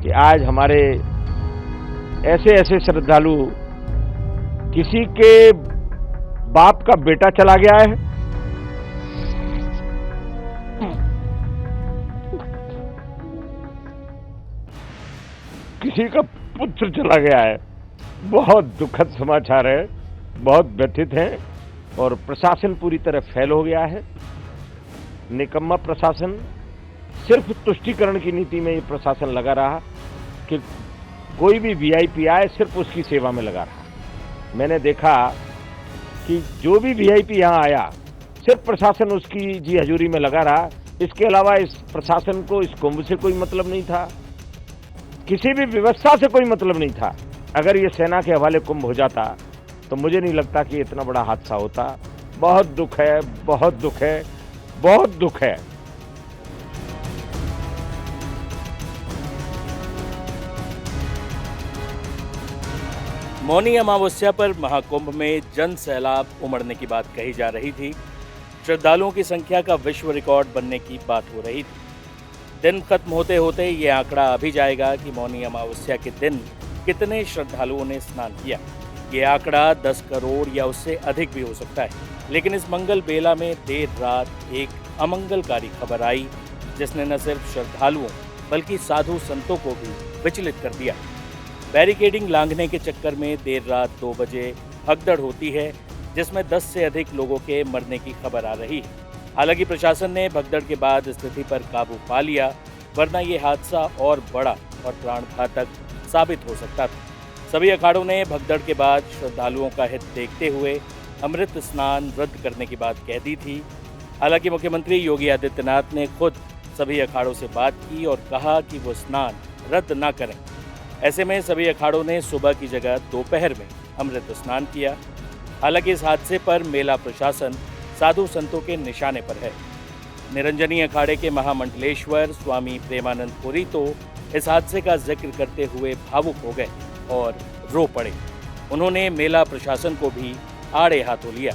कि आज हमारे ऐसे ऐसे श्रद्धालु, किसी के बाप का बेटा चला गया है, किसी का पुत्र चला गया है। बहुत दुखद समाचार है, बहुत व्यथित हैं और प्रशासन पूरी तरह फेल हो गया है। निकम्मा प्रशासन, सिर्फ तुष्टीकरण की नीति में ये प्रशासन लगा रहा कि कोई भी वीआईपी आए सिर्फ उसकी सेवा में लगा रहा। मैंने देखा कि जो भी वीआईपी यहाँ आया सिर्फ प्रशासन उसकी जी हजूरी में लगा रहा। इसके अलावा इस प्रशासन को इस कुंभ से कोई मतलब नहीं था, किसी भी व्यवस्था से कोई मतलब नहीं था। अगर ये सेना के हवाले कुंभ हो जाता तो मुझे नहीं लगता कि इतना बड़ा हादसा होता। बहुत दुख है, बहुत दुख है, बहुत दुख है। मौनी अमावस्या पर महाकुंभ में जन सैलाब उमड़ने की बात कही जा रही थी। श्रद्धालुओं की संख्या का विश्व रिकॉर्ड बनने की बात हो रही थी। दिन खत्म होते होते ये आंकड़ा अभी जाएगा कि मौनी अमावस्या के दिन कितने श्रद्धालुओं ने स्नान किया। ये आंकड़ा 10 करोड़ या उससे अधिक भी हो सकता है। लेकिन इस मंगल बेला में देर रात एक अमंगलकारी खबर आई, जिसने न सिर्फ श्रद्धालुओं बल्कि साधु संतों को भी विचलित कर दिया। बैरिकेडिंग लांघने के चक्कर में देर रात 2 बजे भगदड़ होती है, जिसमें 10 से अधिक लोगों के मरने की खबर आ रही है। हालांकि प्रशासन ने भगदड़ के बाद स्थिति पर काबू पा लिया, वरना ये हादसा और बड़ा और प्राणघातक साबित हो सकता था। सभी अखाड़ों ने भगदड़ के बाद श्रद्धालुओं का हित देखते हुए अमृत स्नान रद्द करने की बात कह दी थी। हालांकि मुख्यमंत्री योगी आदित्यनाथ ने खुद सभी अखाड़ों से बात की और कहा कि वो स्नान रद्द न करें। ऐसे में सभी अखाड़ों ने सुबह की जगह दोपहर में अमृत स्नान किया। हालांकि इस हादसे पर मेला प्रशासन साधु संतों के निशाने पर है। निरंजनी अखाड़े के महामंडलेश्वर स्वामी प्रेमानंद पुरी तो इस हादसे का जिक्र करते हुए भावुक हो गए और रो पड़े। उन्होंने मेला प्रशासन को भी आड़े हाथों लिया।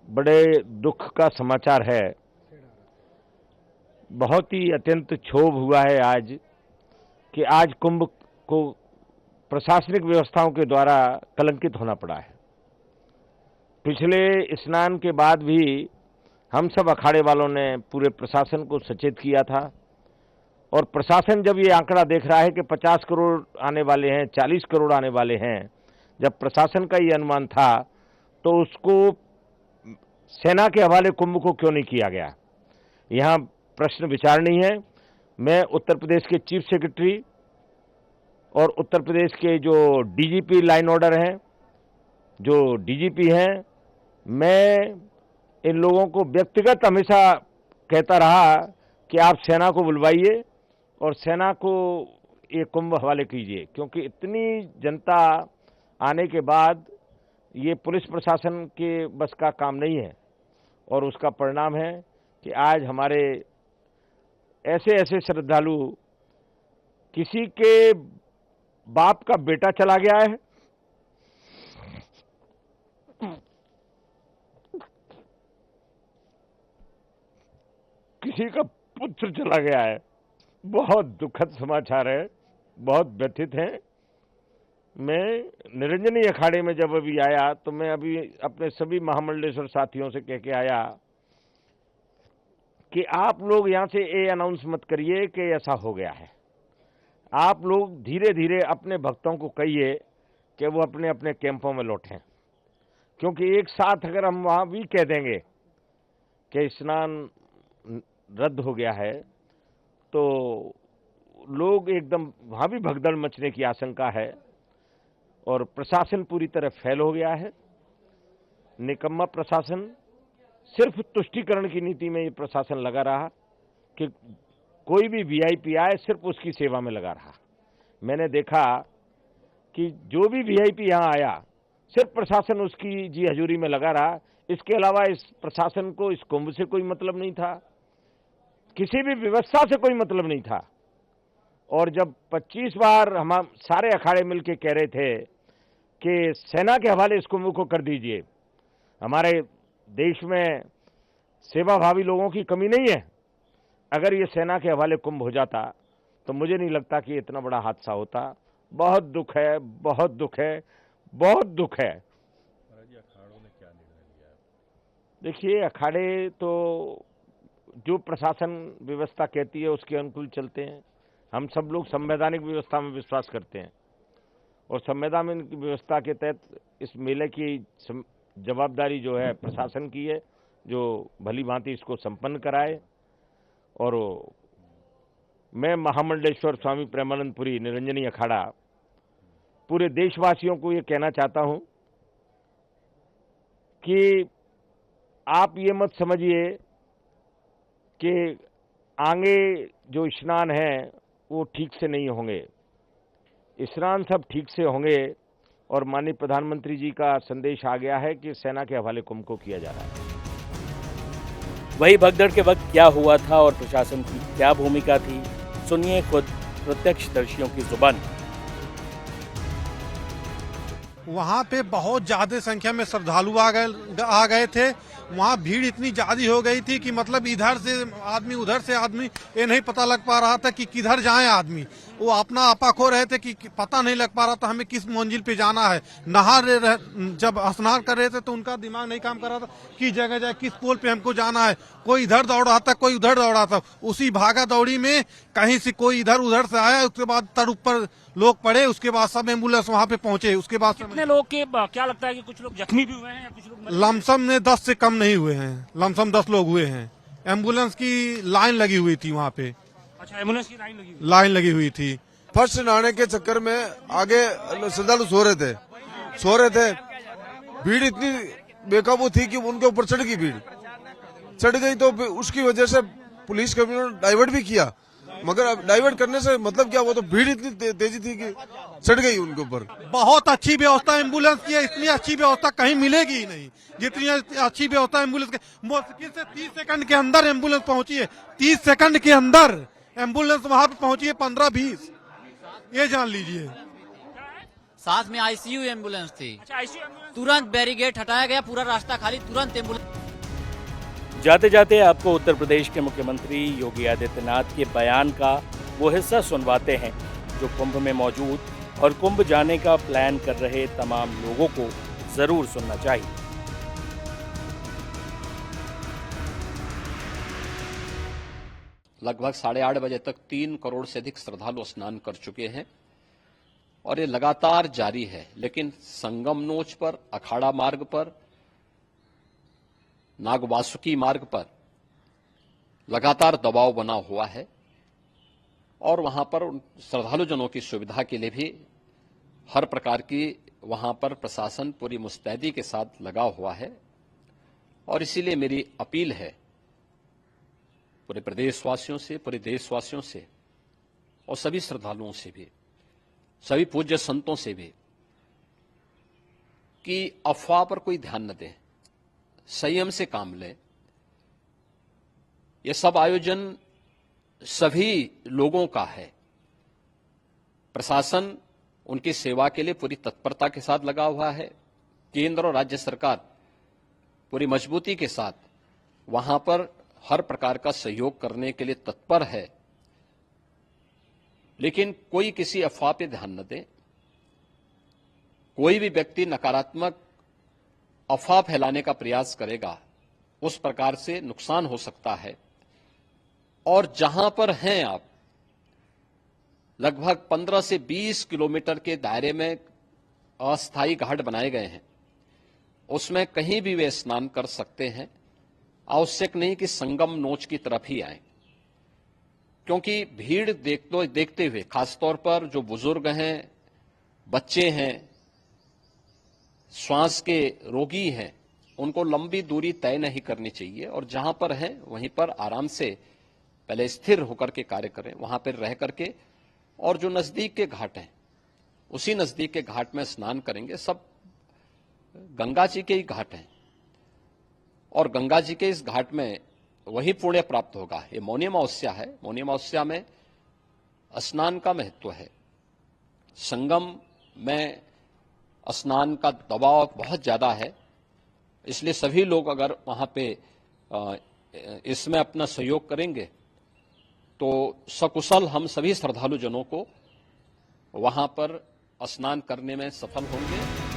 बड़े दुख का समाचार है, बहुत ही अत्यंत क्षोभ हुआ है आज कि आज कुंभ को प्रशासनिक व्यवस्थाओं के द्वारा कलंकित होना पड़ा है। पिछले स्नान के बाद भी हम सब अखाड़े वालों ने पूरे प्रशासन को सचेत किया था और प्रशासन जब ये आंकड़ा देख रहा है कि 50 करोड़ आने वाले हैं, 40 करोड़ आने वाले हैं, जब प्रशासन का ये अनुमान था तो उसको सेना के हवाले कुंभ को क्यों नहीं किया गया, यहाँ प्रश्न विचारणीय है। मैं उत्तर प्रदेश के चीफ सेक्रेटरी और उत्तर प्रदेश के जो डीजीपी लाइन ऑर्डर हैं, जो डीजीपी हैं, मैं इन लोगों को व्यक्तिगत हमेशा कहता रहा कि आप सेना को बुलवाइए और सेना को ये कुंभ हवाले कीजिए, क्योंकि इतनी जनता आने के बाद ये पुलिस प्रशासन के बस का काम नहीं है। और उसका परिणाम है कि आज हमारे ऐसे ऐसे श्रद्धालु, किसी के बाप का बेटा चला गया है, किसी का पुत्र चला गया है। बहुत दुखद समाचार है, बहुत व्यथित हैं। मैं निरंजनी अखाड़े में जब अभी आया तो मैं अभी अपने सभी महामंडलेश्वर साथियों से कह के आया कि आप लोग यहां से ये अनाउंस मत करिए कि ऐसा हो गया है। आप लोग धीरे धीरे अपने भक्तों को कहिए कि वो अपने अपने कैंपों में लौटें, क्योंकि एक साथ अगर हम वहां भी कह देंगे कि स्नान रद्द हो गया है तो लोग एकदम वहां भी भगदड़ मचने की आशंका है और प्रशासन पूरी तरह फेल हो गया है। निकम्मा प्रशासन, सिर्फ तुष्टीकरण की नीति में ये प्रशासन लगा रहा कि कोई भी वीआईपी आए सिर्फ उसकी सेवा में लगा रहा। मैंने देखा कि जो भी वीआईपी यहाँ आया सिर्फ प्रशासन उसकी जी हजूरी में लगा रहा। इसके अलावा इस प्रशासन को इस कुंभ से कोई मतलब नहीं था, किसी भी व्यवस्था से कोई मतलब नहीं था। और जब 25 बार हम सारे अखाड़े मिलकर कह रहे थे कि सेना के हवाले इस कुंभ को कर दीजिए, हमारे देश में सेवाभावी लोगों की कमी नहीं है, अगर ये सेना के हवाले कुंभ हो जाता तो मुझे नहीं लगता कि इतना बड़ा हादसा होता। बहुत दुख है, बहुत दुख है, बहुत दुख है। अखाड़ों ने क्या निर्णय लिया? देखिए, अखाड़े तो जो प्रशासन व्यवस्था कहती है उसके अनुकूल चलते हैं। हम सब लोग संवैधानिक व्यवस्था में विश्वास करते हैं और संवैधानिक व्यवस्था के तहत इस मेले की जवाबदारी जो है प्रशासन की है, जो भली भांति इसको संपन्न कराए। और मैं महामंडलेश्वर स्वामी प्रेमानंदपुरी निरंजनी अखाड़ा पूरे देशवासियों को ये कहना चाहता हूं कि आप ये मत समझिए कि आगे जो स्नान है वो ठीक से नहीं होंगे। स्नान सब ठीक से होंगे और माननीय प्रधानमंत्री जी का संदेश आ गया है कि सेना के हवाले कुंभ को किया जा रहा है। वही भगदड़ के वक्त क्या हुआ था और प्रशासन की क्या भूमिका थी, सुनिए खुद प्रत्यक्षदर्शियों की जुबानी। वहाँ पे बहुत ज्यादा संख्या में श्रद्धालु आ गए थे। वहाँ भीड़ इतनी ज्यादा हो गई थी कि मतलब इधर से आदमी उधर से आदमी, ये नहीं पता लग पा रहा था कि किधर जाए आदमी। वो अपना आपा खो रहे थे कि पता नहीं लग पा रहा था हमें किस मंजिल पे जाना है। जब स्नान कर रहे थे तो उनका दिमाग नहीं काम कर रहा था किस जगह जाए, किस पोल पे हमको जाना है। कोई इधर दौड़ रहा था, कोई उधर दौड़ रहा था। उसी भागा दौड़ी में कहीं से कोई इधर उधर से आया, उसके बाद तर ऊपर लोग पड़े, उसके बाद सब एम्बुलेंस वहाँ पे पहुंचे। उसके बाद कितने लोग के क्या लगता है कि कुछ लोग जख्मी भी हुए हैं या कुछ लोग लमसम में 10 से कम नहीं हुए हैं, लमसम 10 लोग हुए हैं। एम्बुलेंस की लाइन लगी हुई थी वहाँ पे। अच्छा, एम्बुलेंस की लाइन लगी हुई थी। फर्स्ट नहाने के चक्कर में आगे श्रद्धालु सो रहे थे। भीड़ इतनी बेकाबू थी कि उनके ऊपर चढ़ गई, भीड़ चढ़ गई तो उसकी वजह से पुलिस कर्मियों ने डाइवर्ट भी किया, मगर डाइवर्ट करने से मतलब क्या, वो तो भीड़ इतनी तेजी थी कि चढ़ गई उनके ऊपर। बहुत अच्छी व्यवस्था एम्बुलेंस की है, इतनी अच्छी व्यवस्था कहीं मिलेगी ही नहीं जितनी अच्छी व्यवस्था एम्बुलेंस की। मुश्किल से 30 सेकंड के अंदर एम्बुलेंस पहुंची है, 30 सेकंड के अंदर एम्बुलेंस वहां पे पहुंची है, 15-20, ये जान लीजिए। साथ में आईसीयू एम्बुलेंस थी। अच्छा, आईसीयू एम्बुलेंस। तुरंत बैरिकेड हटाया गया, पूरा रास्ता खाली, तुरंत एम्बुलेंस। जाते जाते आपको उत्तर प्रदेश के मुख्यमंत्री योगी आदित्यनाथ के बयान का वो हिस्सा सुनवाते हैं जो कुंभ में मौजूद और कुंभ जाने का प्लान कर रहे तमाम लोगों को जरूर सुनना चाहिए। लगभग 8:30 बजे तक 3 करोड़ से अधिक श्रद्धालु स्नान कर चुके हैं और ये लगातार जारी है। लेकिन संगम नोच पर, अखाड़ा मार्ग पर, नागवासुकी मार्ग पर लगातार दबाव बना हुआ है और वहां पर श्रद्धालु जनों की सुविधा के लिए भी हर प्रकार की वहां पर प्रशासन पूरी मुस्तैदी के साथ लगा हुआ है। और इसीलिए मेरी अपील है पूरे प्रदेशवासियों से, पूरे देशवासियों से और सभी श्रद्धालुओं से भी, सभी पूज्य संतों से भी कि अफवाह पर कोई ध्यान न दें, संयम से काम लें। यह सब आयोजन सभी लोगों का है। प्रशासन उनकी सेवा के लिए पूरी तत्परता के साथ लगा हुआ है। केंद्र और राज्य सरकार पूरी मजबूती के साथ वहां पर हर प्रकार का सहयोग करने के लिए तत्पर है। लेकिन कोई किसी अफवाह पे ध्यान न दे। कोई भी व्यक्ति नकारात्मक अफवाह फैलाने का प्रयास करेगा, उस प्रकार से नुकसान हो सकता है। और जहां पर हैं आप, लगभग 15 से 20 किलोमीटर के दायरे में अस्थायी घाट बनाए गए हैं, उसमें कहीं भी वे स्नान कर सकते हैं। आवश्यक नहीं कि संगम नोच की तरफ ही आए, क्योंकि भीड़ देखते हुए, खासतौर पर जो बुजुर्ग हैं, बच्चे हैं, श्वास के रोगी हैं, उनको लंबी दूरी तय नहीं करनी चाहिए और जहां पर हैं वहीं पर आराम से पहले स्थिर होकर के कार्य करें, वहां पर रह करके। और जो नजदीक के घाट हैं, उसी नजदीक के घाट में स्नान करेंगे। सब गंगा जी के ही घाट हैं और गंगा जी के इस घाट में वही पुण्य प्राप्त होगा। ये मौनी अमावस्या है, मौनी अमावस्या में स्नान का महत्व है। संगम में स्नान का दबाव बहुत ज्यादा है, इसलिए सभी लोग अगर वहां पे इसमें अपना सहयोग करेंगे तो सकुशल हम सभी श्रद्धालु जनों को वहां पर स्नान करने में सफल होंगे।